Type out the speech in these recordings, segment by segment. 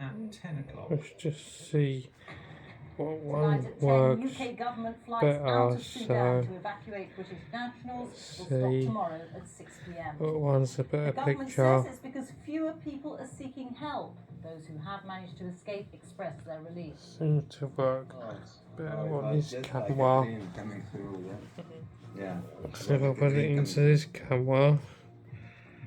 at 10 o'clock. Let's just see what Tonight one at 10, works UK government flights better. out of Sudan So to evacuate British nationals will stop see tomorrow at 6 p.m. what one's a The better government picture. says it's because fewer people are seeking help. Those who have managed to escape express their relief. Seems to work better on this camera. So if I put it into this camera,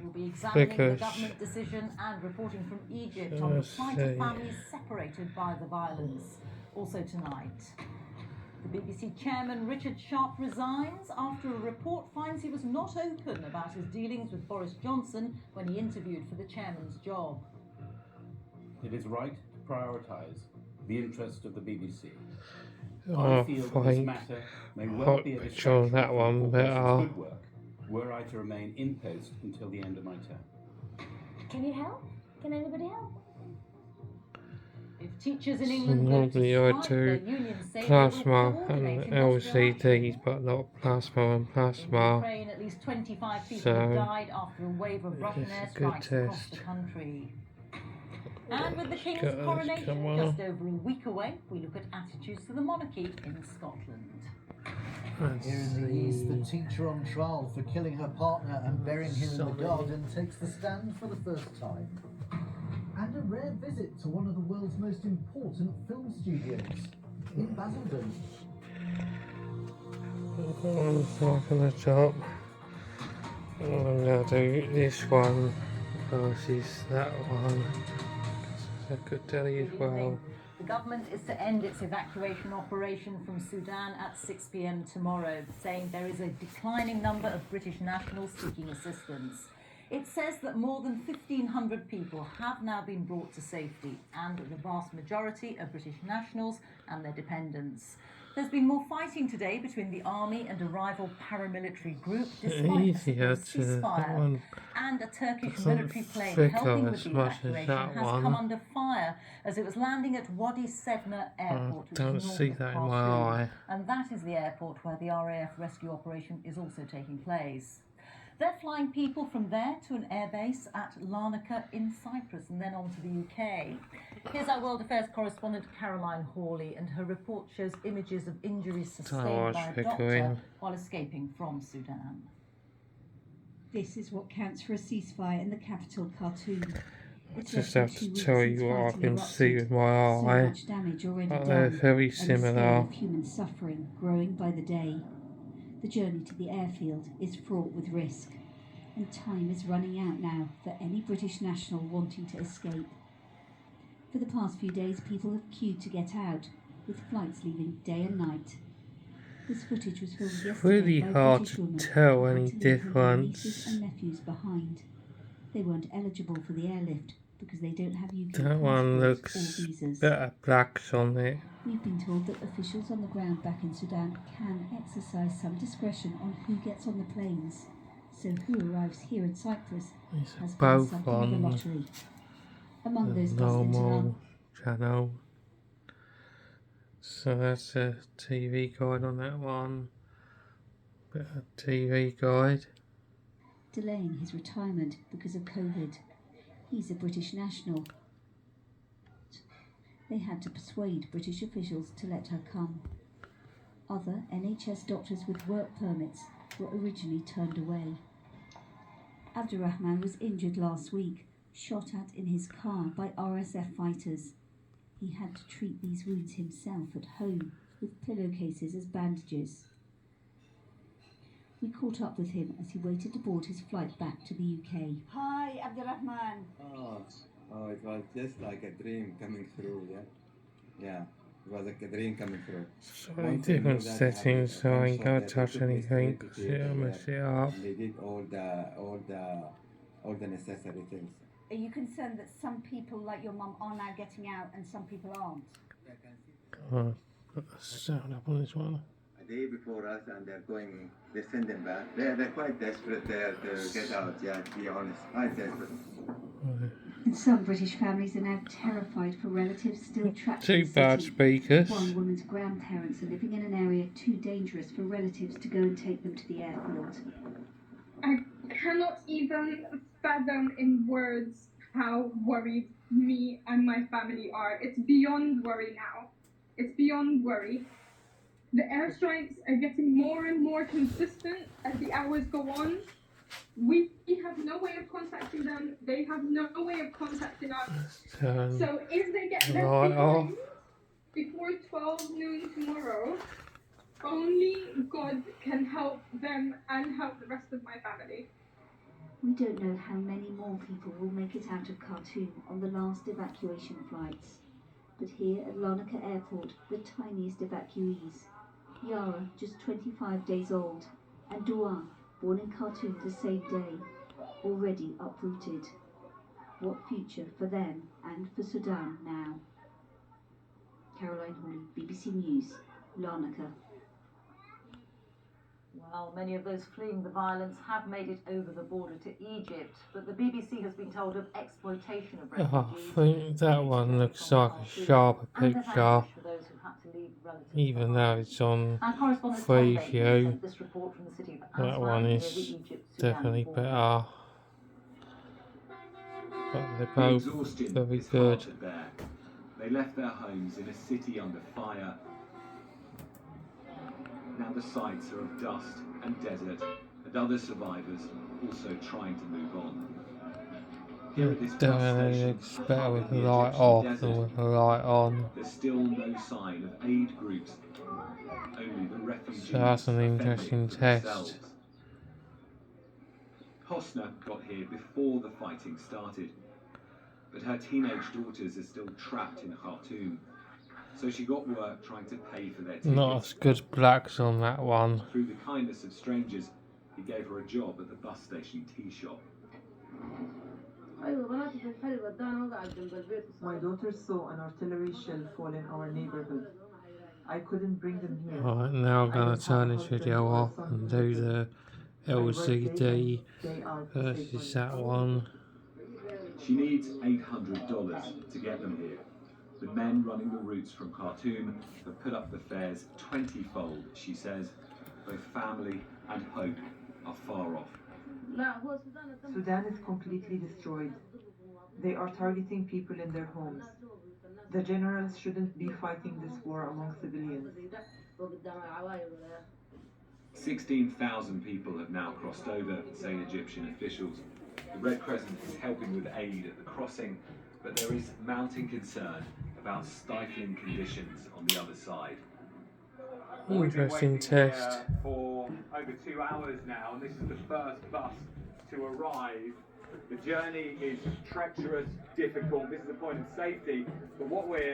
We'll be examining the because government decision and reporting from Egypt on the plight of families separated by the violence. Also tonight, the BBC chairman Richard Sharp resigns after a report finds he was not open about his dealings with Boris Johnson when he interviewed for the chairman's job. It is right to prioritise the interest of the BBC. I I feel that this think matter may well hot be a picture on distraction that from one the corporation's better. good work, were I to remain in post until the end of my term. Can you help? Can anybody help? If teachers in England go Normally I to strike, their do unions say they will plasma coordinate and industrial action. LCDs, but not plasma and In plasma. Ukraine, at least 25 people So, have died after a wave of Russian it's a good airstrikes across test. the country. And with the King's Got this coronation camera. just over a week away, we look at attitudes to the monarchy in Scotland. Let's Here in the east, see. the teacher on trial for killing her partner and burying him in the Sorry. garden takes the stand for the first time. And a rare visit to one of the world's most important film studios, in Basildon. One's like on the top. I'm going to do this one versus that one. It's a good telly as Good well. evening. The government is to end its evacuation operation from Sudan at 6 p.m. tomorrow, saying there is a declining number of British nationals seeking assistance. It says that more than 1,500 people have now been brought to safety, and the vast majority are British nationals and their dependents. There's been more fighting today between the army and a rival paramilitary group, despite Easier a to that ceasefire. one. And a Turkish Doesn't military plane flicker helping with as the much as evacuation that has one. come under fire as it was landing at Wadi Sedna Airport, which don't is north see of that in Khartoum. my eye. And that is the airport where the RAF rescue operation is also taking place. They're flying people from there to an airbase at Larnaca in Cyprus and then on to the UK. Here's our World Affairs correspondent Caroline Hawley, and her report shows images of injuries sustained by a doctor while escaping from Sudan. This is what counts for a ceasefire in the capital, Khartoum. I It's just less have than 2 to weeks tell since you what I fighting can see erupted. with my So eye. much damage already But done, they're very and the scale similar. of human suffering growing by the day. The journey to the airfield is fraught with risk, and time is running out now for any British national wanting to escape. For the past few days, people have queued to get out, with flights leaving day and night. This footage was filmed It's yesterday really by a hard British to woman tell who had any to leave her young nieces difference. and nephews behind. They weren't eligible for the airlift because they don't have UK That one passports or looks visas. better blacks on it. We've been told that officials on the ground back in Sudan can exercise some discretion on who gets on the planes. So who arrives here in Cyprus It's has been both something of a on lottery. Among the those buzzed into London. normal channel. So that's a TV guide on that one. Better TV guide. Delaying his retirement because of COVID. He's a British national. They had to persuade British officials to let her come. Other NHS doctors with work permits were originally turned away. Abdurrahman was injured last week, shot at in his car by RSF fighters. He had to treat these wounds himself at home with pillowcases as bandages. We caught up with him as he waited to board his flight back to the UK. Hi, Abdurrahman. Oh, it was just like a dream coming through, yeah? Yeah, it was like a dream coming through. So different settings, so I ain't gonna touch anything because it'll mess it up. They did all the necessary things. Are you concerned that some people, like your mum, are now getting out and some people aren't? Put the sound up on this one. A day before us, and they're sending back. They're quite desperate there to get out, yeah, to be honest. Quite desperate. And some British families are now terrified for relatives still trapped Two in the bad city. speakers. One woman's grandparents are living in an area too dangerous for relatives to go and take them to the airfield. I cannot even fathom in words how worried me and my family are. It's beyond worry now. It's beyond worry. The airstrikes are getting more and more consistent as the hours go on. We have no way of contacting them. They have no way of contacting us. So if they get left behind before 12 noon tomorrow, only God can help them and help the rest of my family. We don't know how many more people will make it out of Khartoum on the last evacuation flights. But here at Larnaca Airport, the tiniest evacuees, Yara, just 25 days old, and Dua, born in Khartoum the same day, already uprooted. What future for them and for Sudan now? Caroline Hawley, BBC News, Larnaca. Well, many of those fleeing the violence have made it over the border to Egypt, but the BBC has been told of exploitation of refugees. I think that one looks like a sharper picture, for those who had to leave relatives even behind. though it's on Our correspondent Tom Baker Freeview. sent this report from the city of That Aswan one near is the Egypt-Sudan definitely border. better, but they're The both exhaustion very is hard good. to bear. They left their homes in a city under fire. Now the sights are of dust and desert, and other survivors also trying to move on. Here at this bus Definitely station, looks a better hub with in the the light Egyptian off desert, than with the light on. there's still no sign of aid groups. Only the refugees So that's an are interesting fending for test. themselves. Hosna got here before the fighting started, but her teenage daughters are still trapped in Khartoum. So she got work trying to pay for their tickets. Not as good blacks on that one. Through the kindness of strangers, he gave her a job at the bus station tea shop. My daughter saw an artillery shell fall in our neighborhood. I couldn't bring them here. Right, now I'm going to turn this video off and do the LCD versus that one. She needs $800 to get them here. The men running the routes from Khartoum have put up the fares 20-fold, she says. Both family and hope are far off. Sudan is completely destroyed. They are targeting people in their homes. The generals shouldn't be fighting this war among civilians. 16,000 people have now crossed over, say Egyptian officials. The Red Crescent is helping with aid at the crossing, but there is mounting concern about stifling conditions on the other side. Interesting test. For over 2 hours now, and this is the first bus to arrive. The journey is treacherous, difficult. This is a point of safety, but what we're